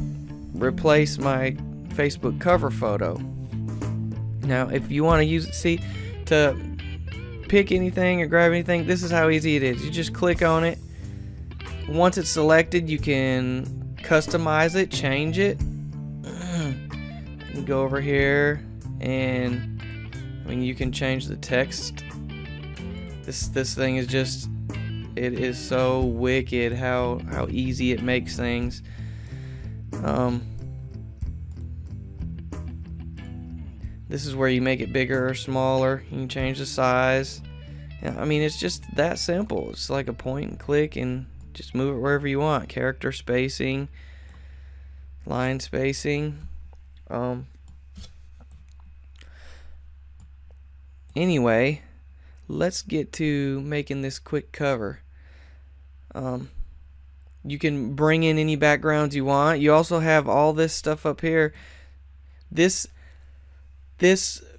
replace my Facebook cover photo. Now if you want to use it, to pick anything or grab anything, this is how easy it is. You just click on it. Once it's selected, you can customize it, change it. You can go over here and you can change the text. This thing is just, it is so wicked how easy it makes things. This is where you make it bigger or smaller. You can change the size. I mean, it's just that simple. It's like a point and click and just move it wherever you want. Character spacing, line spacing. Anyway, let's get to making this quick cover. You can bring in any backgrounds you want. You also have all this stuff up here. This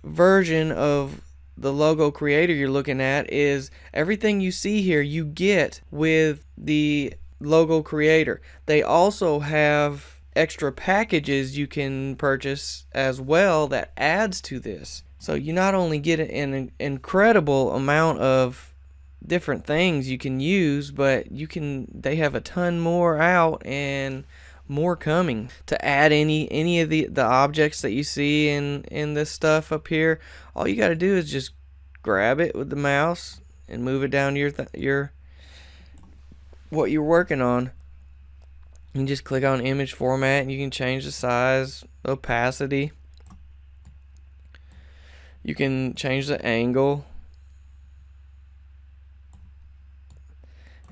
version of the logo creator you're looking at is everything you see here you get with the logo creator. They also have extra packages you can purchase as well that adds to this. So you not only get an incredible amount of different things you can use, but they have a ton more out and more coming to add any of the objects that you see in this stuff up here. All you got to do is just grab it with the mouse and move it down to your what you're working on. You can just click on image format and you can change the size, opacity. You can change the angle.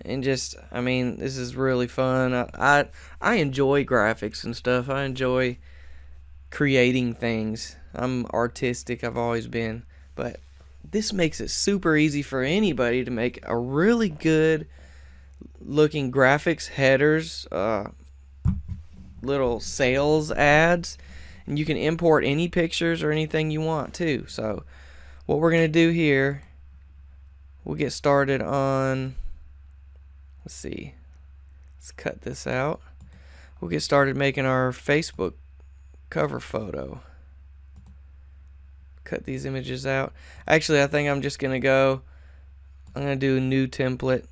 And just, I mean, this is really fun. I enjoy graphics and stuff. I enjoy creating things. I'm artistic, I've always been. But this makes it super easy for anybody to make a really good looking graphics, headers, little sales ads. And you can import any pictures or anything you want too. So what we're going to do here, we'll get started on... Let's see. Let's cut this out. We'll get started making our Facebook cover photo. Cut these images out. Actually, I think I'm just going to do a new template.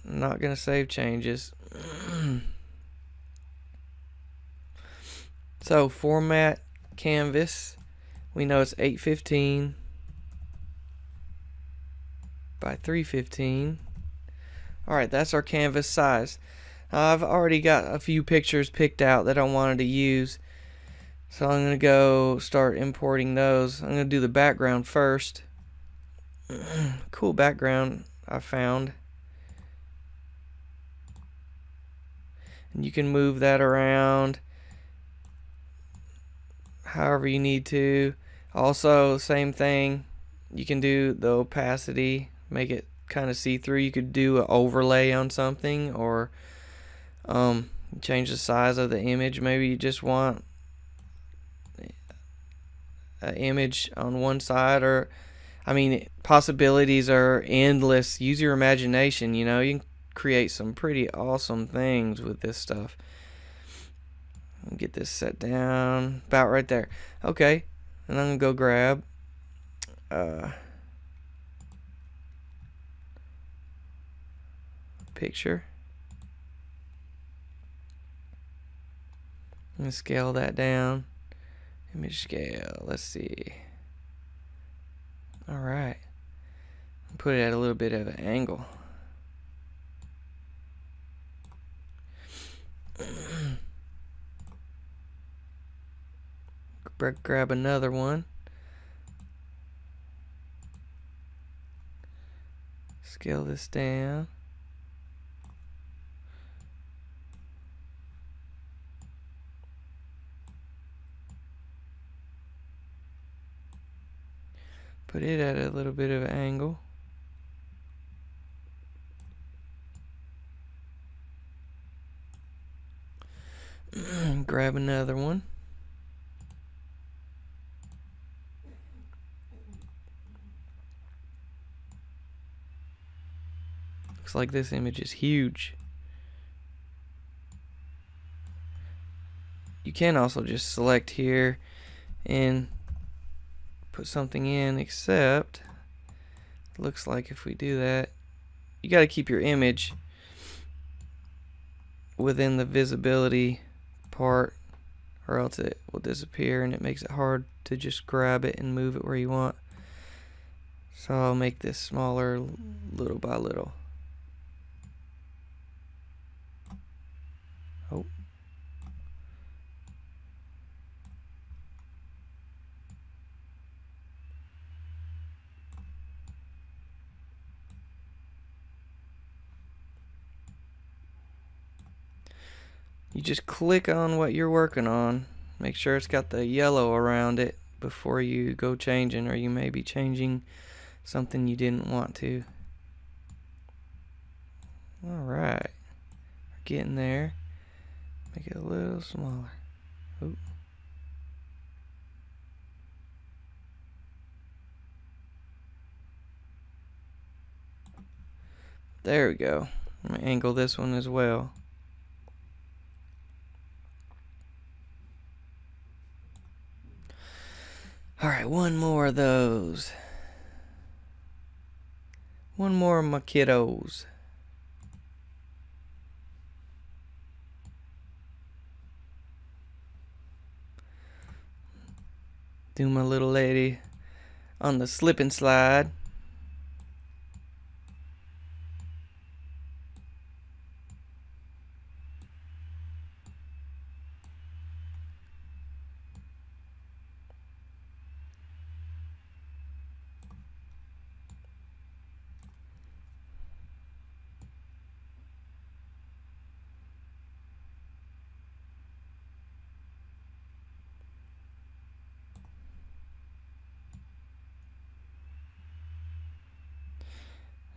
I'm not going to save changes. So, format canvas. We know it's 815 by 315. Alright, that's our canvas size. I've already got a few pictures picked out that I wanted to use. So I'm going to go start importing those. I'm going to do the background first. Cool background I found. And you can move that around however you need to. Also, same thing. You can do the opacity, make it kind of see-through. You could do an overlay on something, or change the size of the image. Maybe you just want an image on one side, or I mean, possibilities are endless. Use your imagination. You know, you can create some pretty awesome things with this stuff. Get this set down about right there. Okay, and I'm gonna go grab picture and scale that down. Image scale, let's see. Alright, put it at a little bit of an angle. Grab another one. Scale this down. Put it at a little bit of an angle. Grab another one. looks like this image is huge. You can also just select here and put something in, except it looks like if we do that, you got to keep your image within the visibility part, or else it will disappear and it makes it hard to just grab it and move it where you want. So I'll make this smaller little by little. Oh. You just click on what you're working on. Make sure it's got the yellow around it before you go changing, or you may be changing something you didn't want to. Alright. We're getting there. Make it a little smaller. Oop. There we go. I'm going to angle this one as well. Alright, one more of those. One more of my kiddos. Do my little lady on the slip and slide.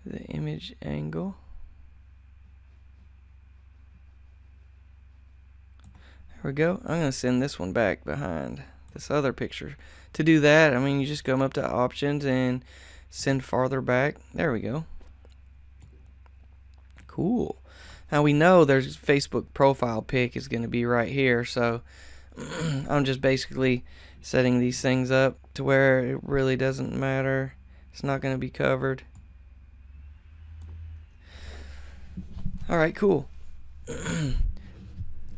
The image angle. There we go. I'm going to send this one back behind this other picture. To do that, I mean, you just come up to options and send farther back. There we go. Cool. Now we know there's Facebook profile pic is going to be right here, so I'm just basically setting these things up to where it really doesn't matter. It's not going to be covered. Alright, cool.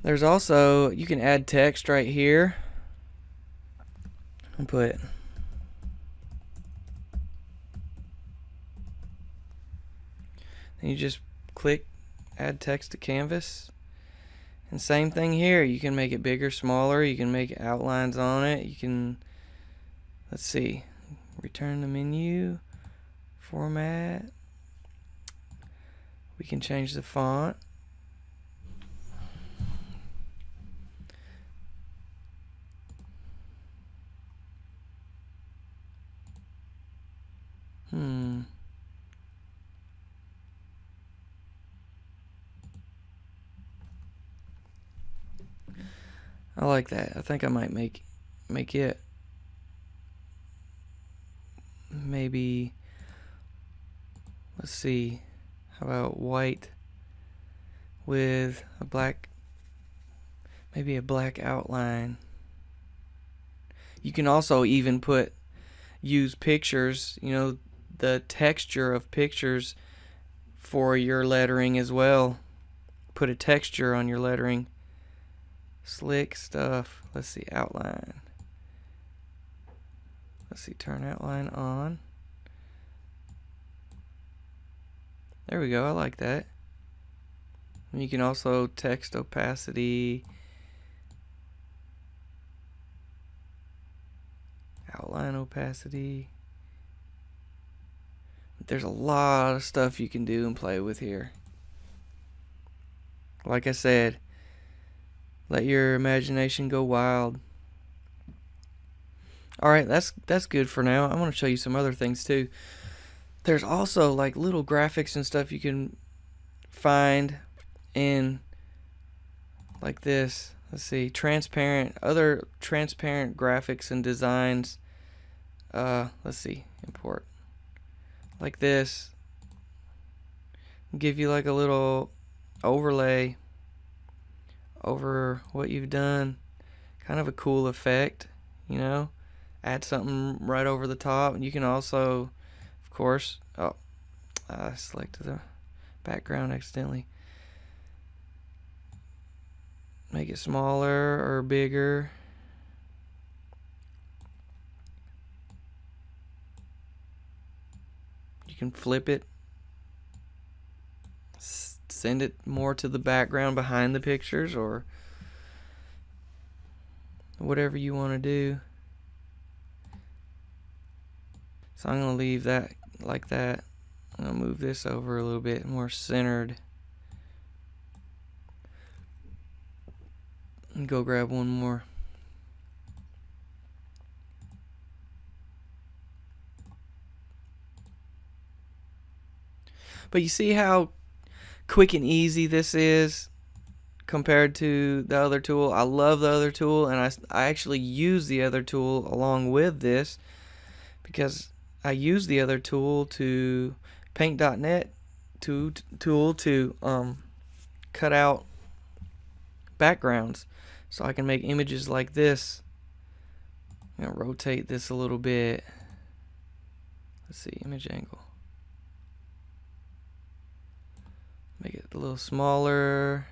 There's also, you can add text right here. And put and you just click add text to canvas. And same thing here. You can make it bigger, smaller. You can make outlines on it. You can, let's see, return the menu, format. We can change the font. I like that. I think I might make it maybe, let's see, how about white with a black, maybe a black outline. You can also even use pictures, you know, the texture of pictures for your lettering as well. Put a texture on your lettering. Slick stuff. Let's see, outline. Let's see, turn outline on. There we go, I like that. And you can also text opacity, outline opacity. There's a lot of stuff you can do and play with here. Like I said, let your imagination go wild. Alright, that's good for now. I want to show you some other things too. There's also like little graphics and stuff you can find in like this. Let's see, other transparent graphics and designs. Let's see, import. Like this. give you like a little overlay over what you've done. Kind of a cool effect, you know. Add something right over the top. And you can also, of course, oh, I selected the background accidentally. Make it smaller or bigger. You can flip it. Send it more to the background behind the pictures, or whatever you want to do. So I'm going to leave that like that. I'm going to move this over a little bit more centered. And go grab one more. But you see how quick and easy this is compared to the other tool. I love the other tool, and I actually use the other tool along with this, because I use the other tool to paint.net tool to cut out backgrounds, so I can make images like this. I'm gonna rotate this a little bit. Let's see, image angle. Make it a little smaller.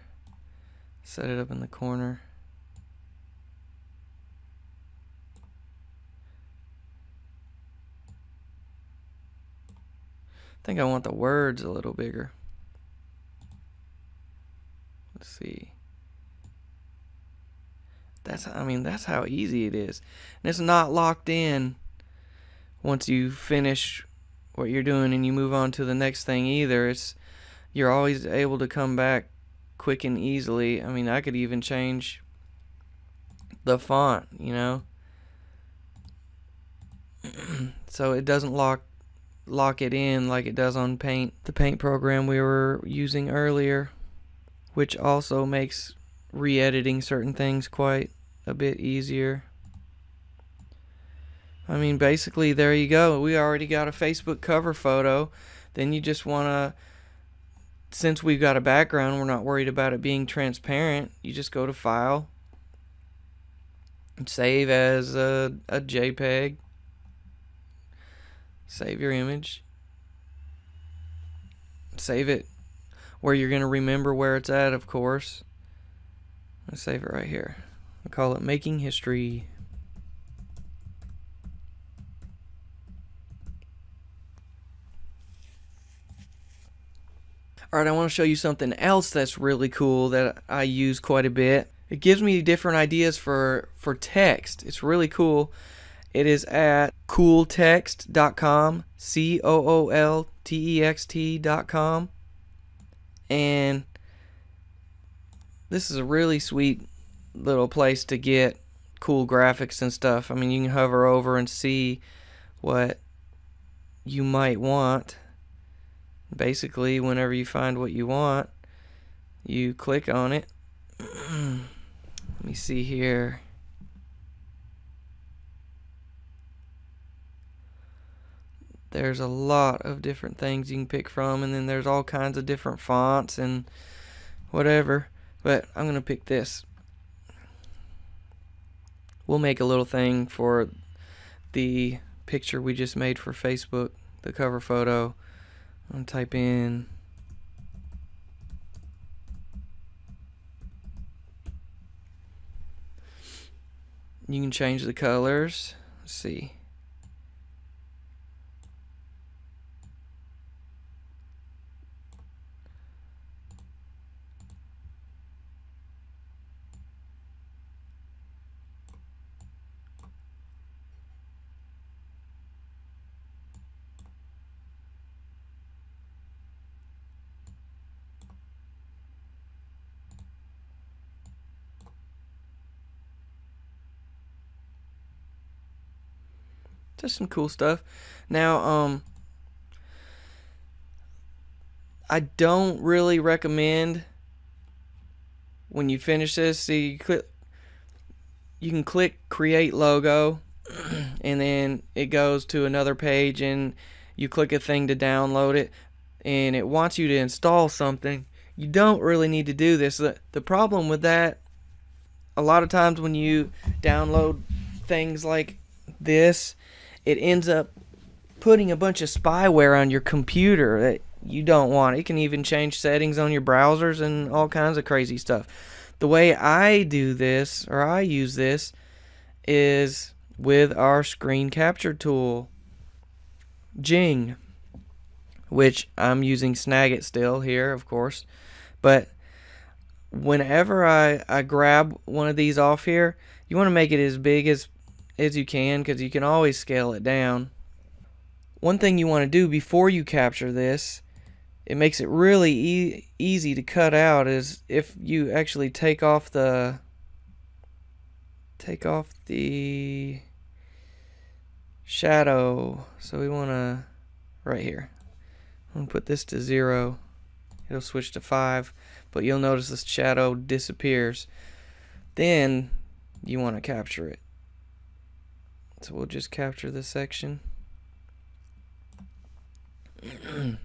Set it up in the corner. I think I want the words a little bigger. Let's see. That's how easy it is. And it's not locked in once you finish what you're doing and you move on to the next thing either. You're always able to come back quick and easily. I mean, I could even change the font, you know. So it doesn't lock it in like it does on Paint, the Paint program we were using earlier, which also makes re-editing certain things quite a bit easier. I mean, basically, there you go. We already got a Facebook cover photo. Then you just want to, since we've got a background, we're not worried about it being transparent. You just go to File, and save as a JPEG. Save your image. Save it where you're going to remember where it's at, of course. Let's save it right here. I call it Making History. Alright, I want to show you something else that's really cool that I use quite a bit. It gives me different ideas for text. It's really cool. It is at cooltext.com, COOLTEXT.com. And this is a really sweet little place to get cool graphics and stuff. I mean, you can hover over and see what you might want. Basically, whenever you find what you want, you click on it. Let me see here. There's a lot of different things you can pick from, and then there's all kinds of different fonts and whatever. But I'm going to pick this. We'll make a little thing for the picture we just made for Facebook, the cover photo. I'm going to type in you can change the colors. Let's see. Just some cool stuff. Now, I don't really recommend when you finish this. See, you can click Create Logo, and then it goes to another page, and you click a thing to download it. and it wants you to install something, you don't really need to do this. The problem with that, a lot of times when you download things like this, it ends up putting a bunch of spyware on your computer that you don't want. It can even change settings on your browsers and all kinds of crazy stuff. The way I do this, or I use this, is with our screen capture tool, Jing, which I'm using Snagit still here, of course. But whenever I grab one of these off here, you want to make it as big as you can, because you can always scale it down. One thing you want to do before you capture this, it makes it really easy to cut out, is if you actually take off the shadow. So we want to, right here, I'm going to put this to 0. It'll switch to 5, but you'll notice this shadow disappears. Then you want to capture it. So we'll just capture this section. Then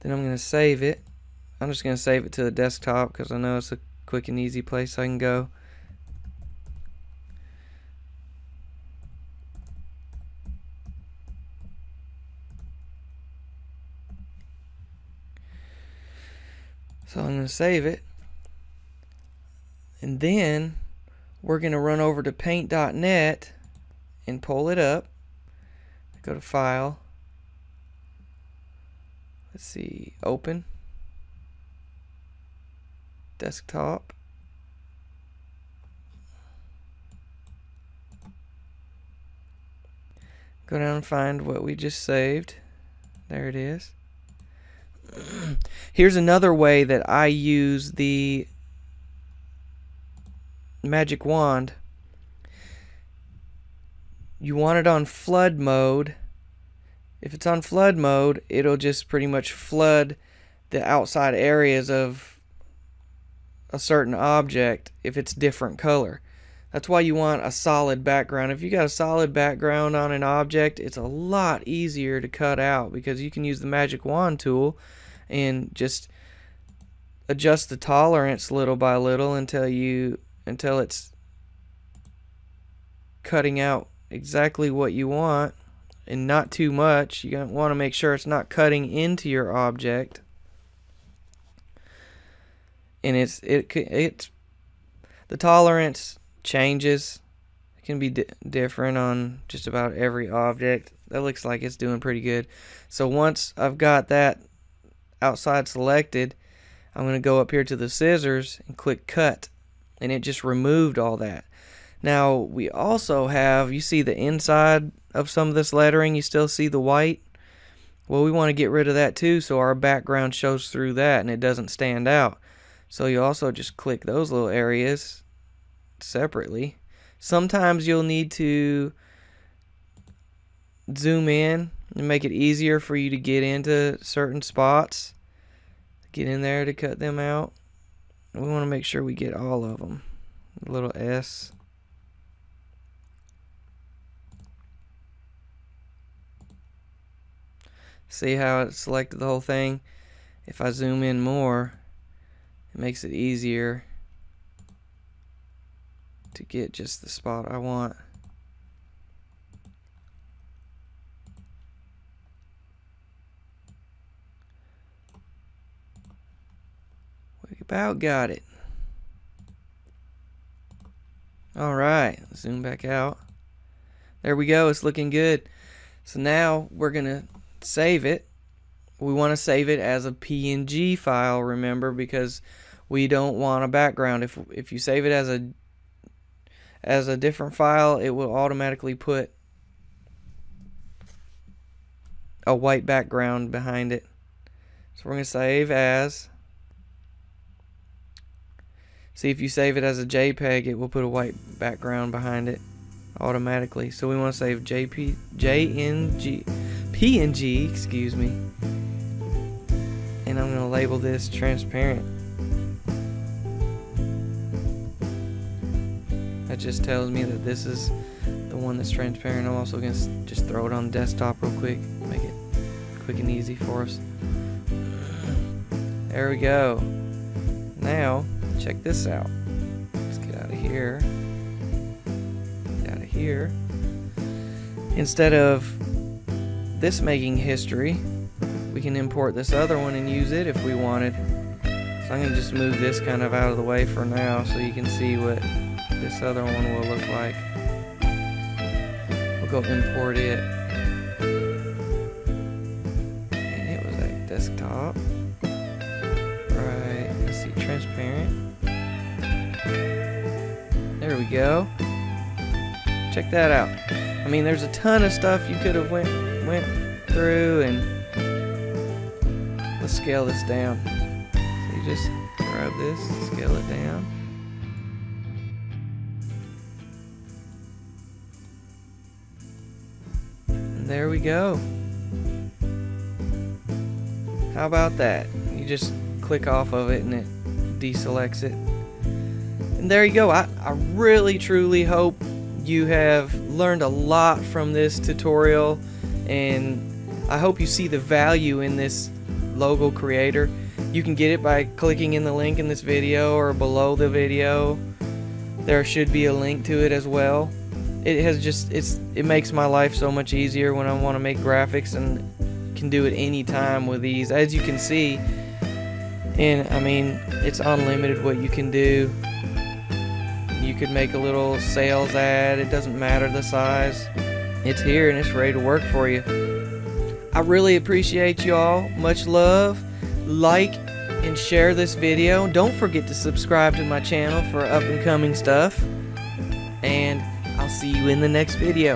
I'm going to save it. I'm just going to save it to the desktop because I know it's a quick and easy place I can go. So I'm going to save it. And then we're going to run over to paint.net and pull it up. Go to File. Let's see, Open. Desktop. Go down and find what we just saved. There it is. Here's another way that I use the magic wand. You want it on flood mode. If it's on flood mode, it'll just pretty much flood the outside areas of a certain object if it's different color. That's why you want a solid background. If you got a solid background on an object, it's a lot easier to cut out because you can use the magic wand tool and just adjust the tolerance little by little until it's cutting out exactly what you want and not too much. You want to make sure it's not cutting into your object. And it's the tolerance changes. It can be different on just about every object. That looks like it's doing pretty good. So once I've got that outside selected, I'm going to go up here to the scissors and click cut, and it just removed all that. Now we also have, you see the inside of some of this lettering, you still see the white. Well, we want to get rid of that too, so our background shows through that and it doesn't stand out. So you also just click those little areas separately. Sometimes you'll need to zoom in and make it easier for you to get into certain spots. Get in there to cut them out. We want to make sure we get all of them. A little S. See how it selected the whole thing? If I zoom in more, it makes it easier to get just the spot I want. We about got it. Alright, zoom back out. There we go, it's looking good. So now we're going to save it. We want to save it as a PNG file, remember, because we don't want a background. If you save it as a different file, it will automatically put a white background behind it. So we're going to save as. See, if you save it as a JPEG, it will put a white background behind it automatically. So we want to save PNG, excuse me. And I'm going to label this transparent. That just tells me that this is the one that's transparent. I'm also going to just throw it on the desktop real quick, make it quick and easy for us. There we go. Now, check this out. Let's get out of here. Get out of here. Instead of this making history, we can import this other one and use it if we wanted. So I'm going to just move this kind of out of the way for now so you can see what this other one will look like. We'll go import it. And it was a desktop. Right, let's see, transparent. There we go. Check that out. I mean, there's a ton of stuff you could have went through, and let's scale this down. So you just grab this, scale it down. And there we go. How about that? You just click off of it and it deselects it. And there you go. I really truly hope you have learned a lot from this tutorial, and I hope you see the value in this logo creator. You can get it by clicking in the link in this video or below the video. There should be a link to it as well. It makes my life so much easier when I want to make graphics, and can do it anytime with these, as you can see. And I mean, it's unlimited what you can do. You could make a little sales ad, it doesn't matter the size. It's here and it's ready to work for you. I really appreciate y'all. Much love. Like and share this video. Don't forget to subscribe to my channel for up and coming stuff. And I'll see you in the next video.